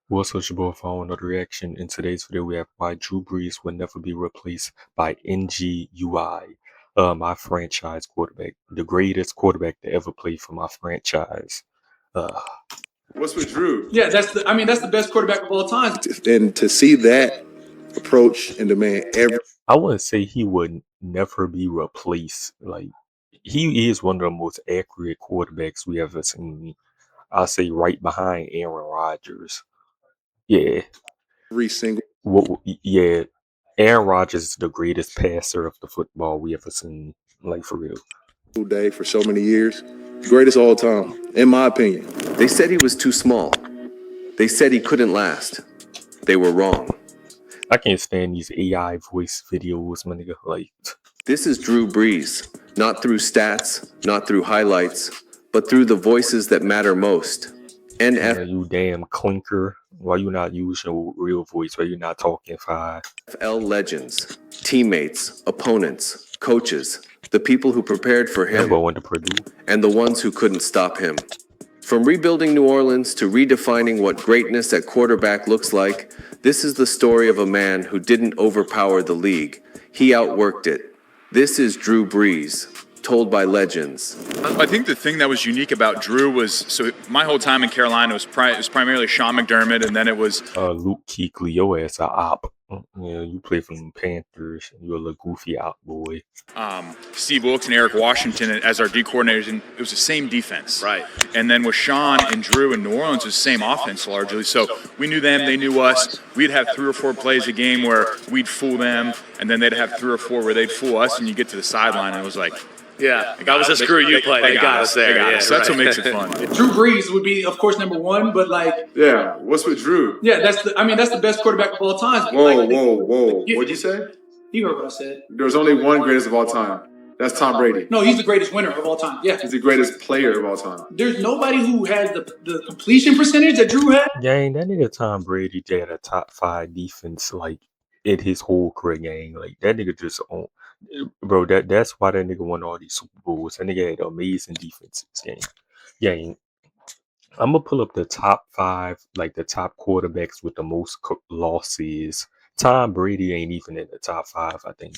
What's up, your boy? Following another reaction. In today's video, we have why Drew Brees will never be replaced by NGUI, my franchise quarterback, the greatest quarterback to ever play for my franchise. What's with Drew? Yeah, that's the best quarterback of all time. And to see that approach and demand every I wouldn't say he would never be replaced. Like, he is one of the most accurate quarterbacks we ever seen. I'll say right behind Aaron Rodgers. Yeah, single yeah. Aaron Rodgers is the greatest passer of the football we ever seen. Like, for real. day for so many years, greatest of all time, in my opinion. They said he was too small. They said he couldn't last. They were wrong. I can't stand these AI voice videos, my nigga. Like, This is Drew Brees, not through stats, not through highlights, but through the voices that matter most. you damn clinker. Why you not use your real voice? Why you not talking fire? NFL legends, teammates, opponents, coaches, the people who prepared for him, Never went to Purdue. and the ones who couldn't stop him. From rebuilding New Orleans to redefining what greatness at quarterback looks like, this is the story of a man who didn't overpower the league. He outworked it. This is Drew Brees, told by legends. I think the thing that was unique about Drew was, so my whole time in Carolina was primarily Sean McDermott, and then it was Luke Kuechly, your ass a op. Yeah, you play for the Panthers. You're a little goofy op boy. Steve Wilkes and Eric Washington as our D coordinators, and it was the same defense. Right. And then with Sean and Drew in New Orleans, it was the same offense largely. So we knew them, they knew us. We'd have 3 or 4 plays a game where we'd fool them, and then they'd have 3 or 4 where they'd fool us, and you get to the sideline, and it was like, yeah, that was a screw you play. They got us there. Yeah, so that's what makes it fun. Drew Brees would be, of course, number one, but Yeah, what's with Drew? yeah, that's the best quarterback of all time. Whoa. What'd you say? You heard what I said. There's only one greatest of all time. That's Tom Brady. No, he's the greatest winner of all time. Yeah, He's the greatest player of all time. there's nobody who has the completion percentage that Drew had. Gang, that nigga Tom Brady had a top 5 defense like in his whole career. Gang, like that nigga just on, bro. That's why that nigga won all these Super Bowls. That nigga had amazing defenses. Gang. I'm gonna pull up the top 5, like the top quarterbacks with the most losses. Tom Brady ain't even in the top 5, I think.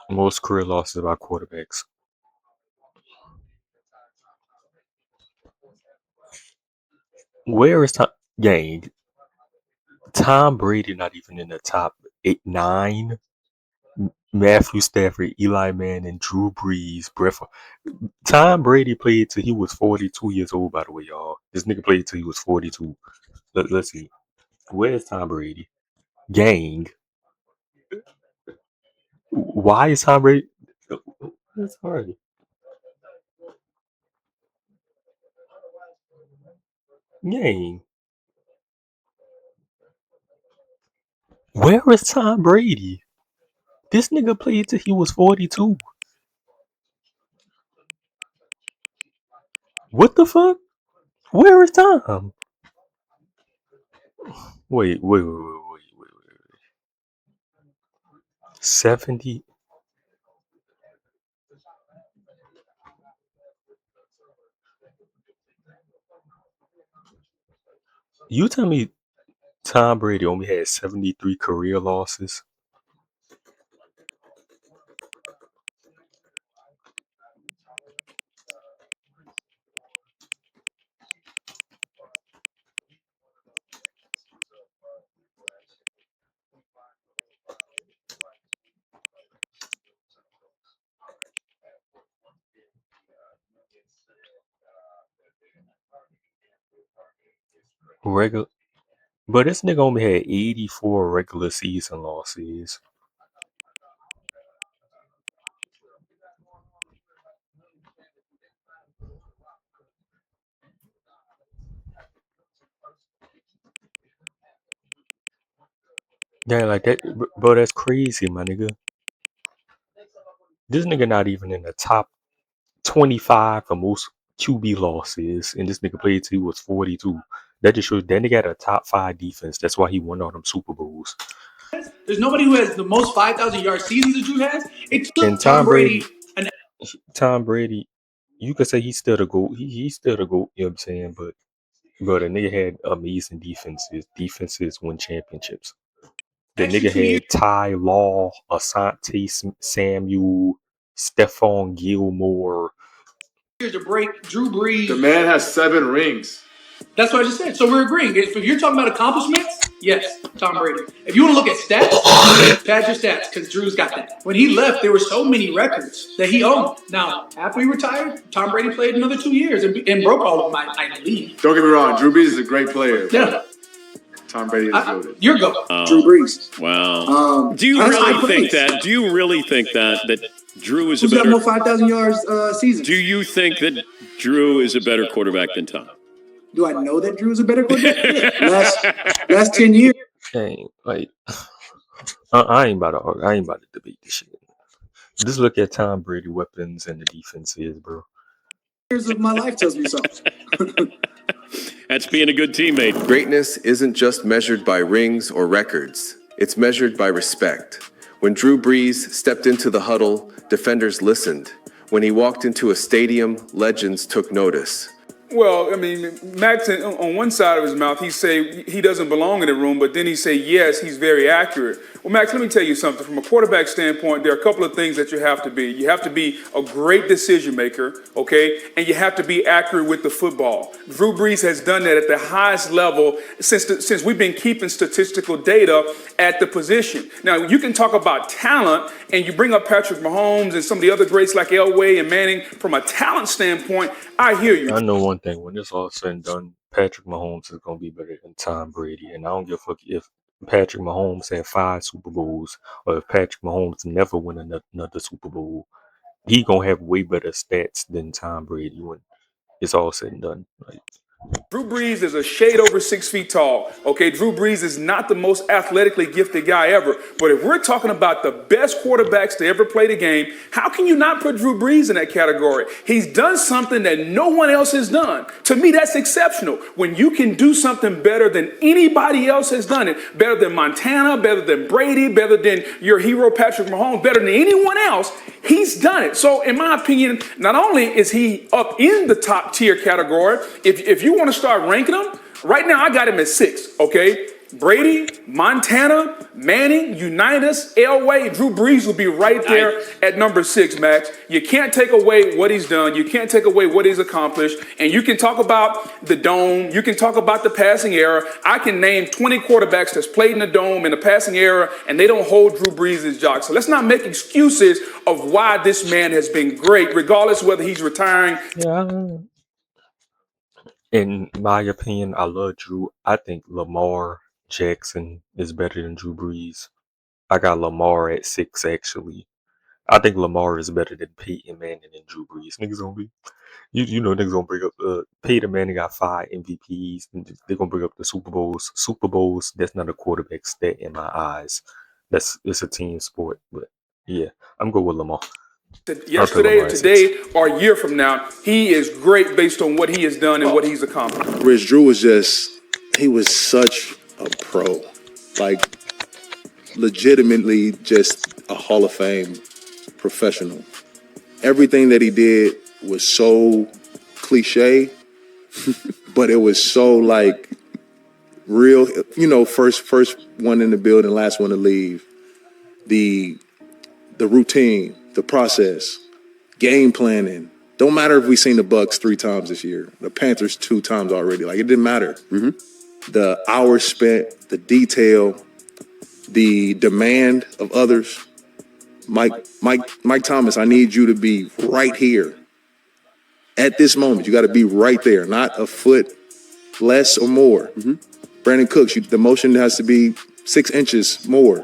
Most career losses by quarterbacks. Where is Tom? Gang. Tom Brady not even in the top 8, 9. Matthew Stafford, Eli Manning, Drew Brees, Brett. Tom Brady played till he was 42 years old, by the way, y'all. This nigga played till he was 42. Let's see. Where's Tom Brady? Gang. Why is Tom Brady? That's hard. Gang. Where is Tom Brady? This nigga played till he was 42. What the fuck? Where is Tom? Wait. 70? You tell me Tom Brady only had 73 career losses? Regular, but this nigga only had 84 regular season losses. Yeah, like that, bro. That's crazy, my nigga. This nigga not even in the top 25 for most QB losses, and this nigga played till he was 42. That just shows that nigga had a top 5 defense. That's why he won all them Super Bowls. There's nobody who has the most 5,000 yard seasons that Drew has. It And took Tom Brady Tom Brady, you could say he's still the GOAT. He's still the GOAT, you know what I'm saying? But the nigga had amazing defenses. Defenses win championships. The extra nigga 2 years had Ty Law, Asante Samuel, Stephon Gilmore. to break Drew Brees. The man has 7 rings. That's what I just said. So we're agreeing. If you're talking about accomplishments, yes, Tom Brady. If you want to look at stats, pad your stats because Drew's got that. When he left, there were so many records that he owned. Now, after he retired, Tom Brady played another 2 years and broke all of them, I believe. Don't get me wrong, Drew Brees is a great player. Yeah. Tom Brady is goated. Your go. Drew Brees. Wow. Do you really think that? Do you really think that Drew is a better? Who's got more 5,000 yards season? Do you think that Drew is a better quarterback than Tom? Do I know that Drew is a better quarterback? last 10 years. Dang, like I ain't about to debate this shit. Just look at Tom Brady weapons and the defenses, bro. Years of my life tells me something. That's being a good teammate. Greatness isn't just measured by rings or records. It's measured by respect. When Drew Brees stepped into the huddle, defenders listened. When he walked into a stadium, legends took notice. Well, I mean, Max, on one side of his mouth, he say he doesn't belong in the room, but then he say, yes, he's very accurate. Well, Max, let me tell you something. From a quarterback standpoint, there are a couple of things that you have to be. You have to be a great decision maker, okay? And you have to be accurate with the football. Drew Brees has done that at the highest level since we've been keeping statistical data at the position. Now, you can talk about talent, and you bring up Patrick Mahomes and some of the other greats like Elway and Manning. From a talent standpoint, I hear you. I know one thing: when it's all said and done, Patrick Mahomes is gonna be better than Tom Brady, and I don't give a fuck if Patrick Mahomes had 5 Super Bowls or if Patrick Mahomes never win another Super Bowl. He gonna have way better stats than Tom Brady when it's all said and done. Like, Drew Brees is a shade over 6 feet tall. Okay, Drew Brees is not the most athletically gifted guy ever. But if we're talking about the best quarterbacks to ever play the game, how can you not put Drew Brees in that category? He's done something that no one else has done. To me, that's exceptional. When you can do something better than anybody else has done it, better than Montana, better than Brady, better than your hero Patrick Mahomes, better than anyone else, he's done it. So in my opinion, not only is he up in the top tier category, if you want to start ranking them, right now I got him at 6, okay? Brady, Montana, Manning, Unitas, Elway, Drew Brees will be right there at number 6, Max. You can't take away what he's done. You can't take away what he's accomplished. And you can talk about the dome. You can talk about the passing era. I can name 20 quarterbacks that's played in the dome in the passing era, and they don't hold Drew Brees' jock. So let's not make excuses of why this man has been great, regardless of whether he's retiring. yeah. In my opinion, I love Drew. I think Lamar Jackson is better than Drew Brees. I got Lamar at 6, actually. I think Lamar is better than Peyton Manning and Drew Brees. Niggas gonna be, you know, niggas gonna bring up Peyton Manning got 5 MVPs. And they're gonna bring up the Super Bowls. Super Bowls, that's not a quarterback stat in my eyes. It's a team sport. But yeah, I'm going with Lamar. Yesterday or today or a year from now, he is great based on what he has done and what he's accomplished. Rich, Drew was he was such a pro. Like, legitimately just a Hall of Fame professional. Everything that he did was so cliche, but it was so, like, real. You know, first one in the building, last one to leave. The routine, the process, game planning. Don't matter if we've seen the Bucks 3 times this year, the Panthers 2 times already. Like, it didn't matter. Mm-hmm. The hours spent, the detail, the demand of others. Mike Thomas, I need you to be right here at this moment. You got to be right there, not a foot less or more. Mm-hmm. Brandon Cooks, the motion has to be 6 inches more.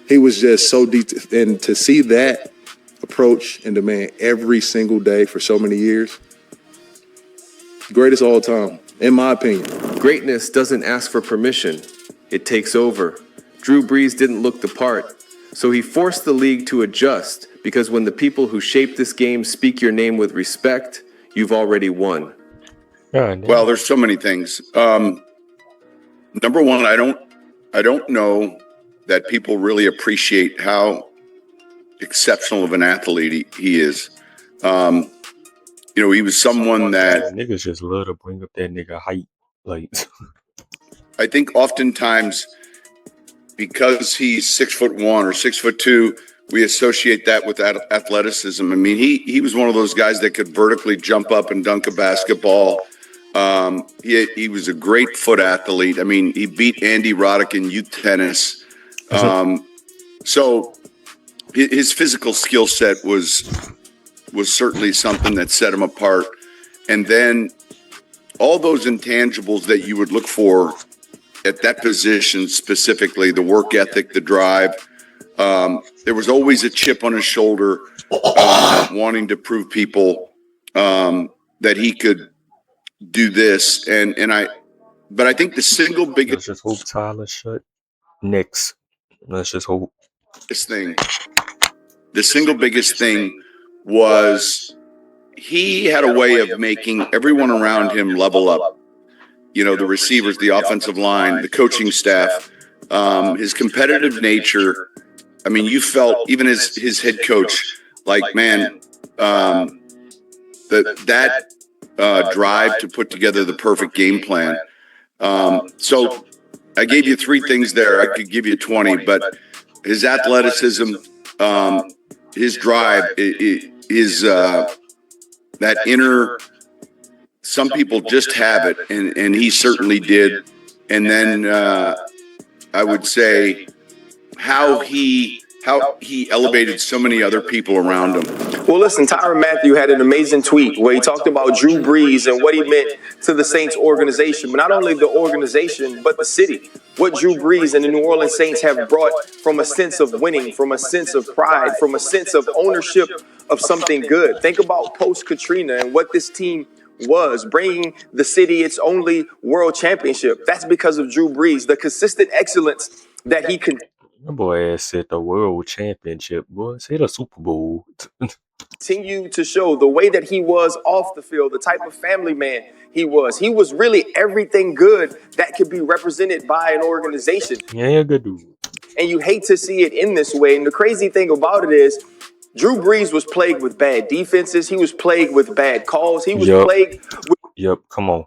He was just so detailed. And to see that approach and demand every single day for so many years, greatest all time, in my opinion. Greatness doesn't ask for permission. It takes over. Drew Brees didn't look the part. So he forced the league to adjust, because when the people who shape this game speak your name with respect, you've already won. Well, there's so many things. Number one, I don't know that people really appreciate how exceptional of an athlete he is. He was someone that niggas just love to bring up that nigga height. Like, I think oftentimes because he's 6'1" or 6'2", we associate that with athleticism. I mean, he was one of those guys that could vertically jump up and dunk a basketball. He was a great foot athlete. I mean, he beat Andy Roddick in youth tennis. So his physical skill set was certainly something that set him apart. And then all those intangibles that you would look for at that position, specifically the work ethic, the drive. There was always a chip on his shoulder, wanting to prove people that he could do this. But I think the single biggest let's just hope Tyler shut Knicks. Let's just hope. The single biggest thing was he had a way of making everyone around him level up. The receivers, the offensive line, the coaching staff, his competitive nature. I mean, you felt even his head coach, like, man, that drive to put together the perfect game plan. So I gave you 3 things there. I could give you 20, but his athleticism, his drive, is that inner. Some people just have it, and he certainly did. And then I would say how he elevated so many other people around him. Well, listen, Tyrann Mathieu had an amazing tweet where he talked about Drew Brees and what he meant to the Saints organization, but not only the organization, but the city. What Drew Brees and the New Orleans Saints have brought from a sense of winning, from a sense of pride, from a sense of ownership of something good. Think about post-Katrina and what this team was, bringing the city its only world championship. That's because of Drew Brees, the consistent excellence that he can. That boy ass said the world championship, boy. Say the Super Bowl. Continue to show the way that he was off the field, the type of family man he was. He was really everything good that could be represented by an organization. Yeah, good dude. And you hate to see it in this way. And the crazy thing about it is, Drew Brees was plagued with bad defenses. He was plagued with bad calls. He was plagued with. Yep, come on.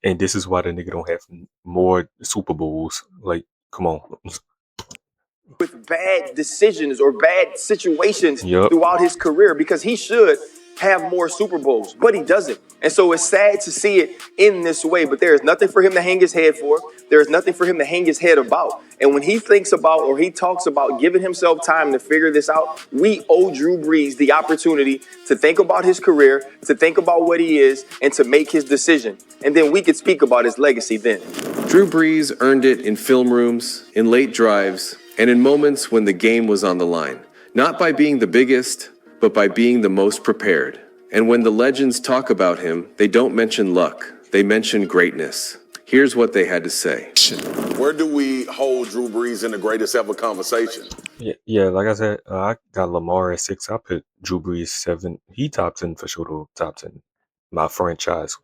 And this is why the nigga don't have more Super Bowls. Like, come on. With bad decisions or bad situations throughout his career, because he should have more Super Bowls, but he doesn't. And so it's sad to see it in this way, but there is nothing for him to hang his head for. There is nothing for him to hang his head about. And when he thinks about, or he talks about giving himself time to figure this out, we owe Drew Brees the opportunity to think about his career, to think about what he is, and to make his decision. And then we could speak about his legacy then. Drew Brees earned it in film rooms, in late drives, and in moments when the game was on the line. Not by being the biggest, but by being the most prepared. And when the legends talk about him, they don't mention luck. They mention greatness. Here's what they had to say. Where do we hold Drew Brees in the greatest ever conversation? Yeah, like I said, I got Lamar at 6. I put Drew Brees 7. He top 10 for sure, though. Top 10. My franchise.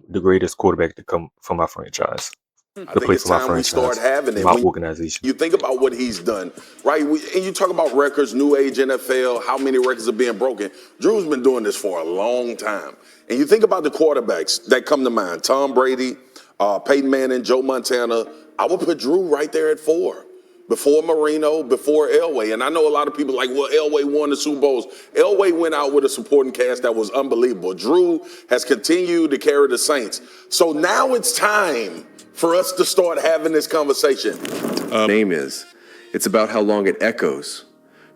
The greatest quarterback to come from my franchise. I think it's time we start having it. My organization. You think about what he's done, right? And you talk about records, new age NFL, how many records are being broken. Drew's been doing this for a long time. And you think about the quarterbacks that come to mind, Tom Brady, Peyton Manning, Joe Montana. I would put Drew right there at 4. Before Marino, before Elway. And I know a lot of people like, well, Elway won the Super Bowls. Elway went out with a supporting cast that was unbelievable. Drew has continued to carry the Saints. So now it's time for us to start having this conversation. Name is. It's about how long it echoes.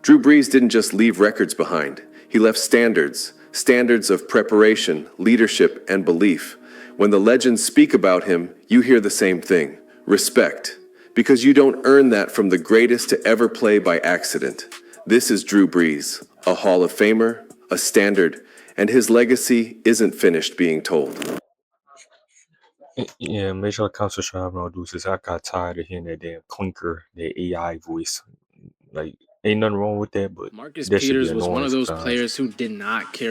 Drew Brees didn't just leave records behind. He left standards of preparation, leadership, and belief. When the legends speak about him, you hear the same thing. Respect. Because you don't earn that from the greatest to ever play by accident. This is Drew Brees, a Hall of Famer, a standard, and his legacy isn't finished being told. Yeah, make sure to subscribe and all this. I got tired of hearing that damn clinker, that AI voice. Like, Ain't nothing wrong with that, but Marcus that should be Peters was one annoying of those sometimes. players who did not care